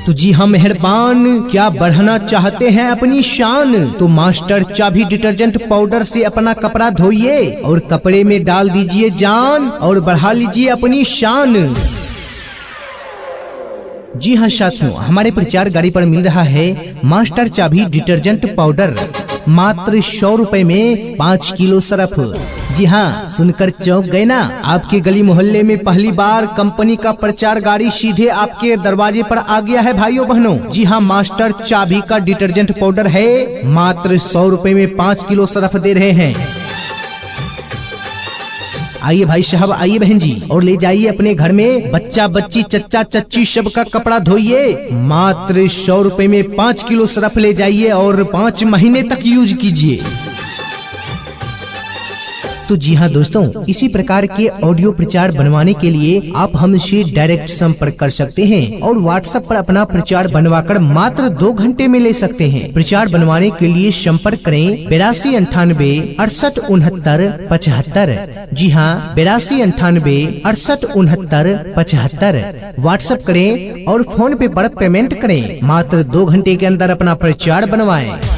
तो जी हाँ मेहरबान, क्या बढ़ाना चाहते हैं अपनी शान, तो मास्टर चाभी डिटर्जेंट पाउडर से अपना कपड़ा धोइए और कपड़े में डाल दीजिए जान और बढ़ा लीजिए अपनी शान। जी हाँ साथियों, हमारे प्रचार गाड़ी पर मिल रहा है मास्टर चाभी डिटर्जेंट पाउडर मात्र 100 रुपए में 5 किलो सरफ। जी हाँ, सुनकर चौंक गए ना? आपके गली मोहल्ले में पहली बार कंपनी का प्रचार गाड़ी सीधे आपके दरवाजे पर आ गया है भाइयों बहनों। जी हाँ, मास्टर चाभी का डिटर्जेंट पाउडर है, मात्र 100 रुपए में 5 किलो सरफ दे रहे हैं। आइए भाई साहब, आइए बहन जी, और ले जाइए अपने घर में बच्चा बच्ची चच्चा चच्ची सबका कपड़ा धोइए। मात्र 100 रुपए में 5 किलो सरफ ले जाइए और 5 महीने तक यूज कीजिए। तो जी हाँ दोस्तों, इसी प्रकार के ऑडियो प्रचार बनवाने के लिए आप हमसे डायरेक्ट संपर्क कर सकते हैं और व्हाट्सएप पर अपना प्रचार बनवाकर मात्र 2 घंटे में ले सकते हैं। प्रचार बनवाने के लिए संपर्क करें 8298 68 69 75। जी हाँ, 8298 68 69 75। व्हाट्सएप करें और फोन पे पर पेमेंट करें। मात्र 2 घंटे के अंदर अपना प्रचार बनवाएं।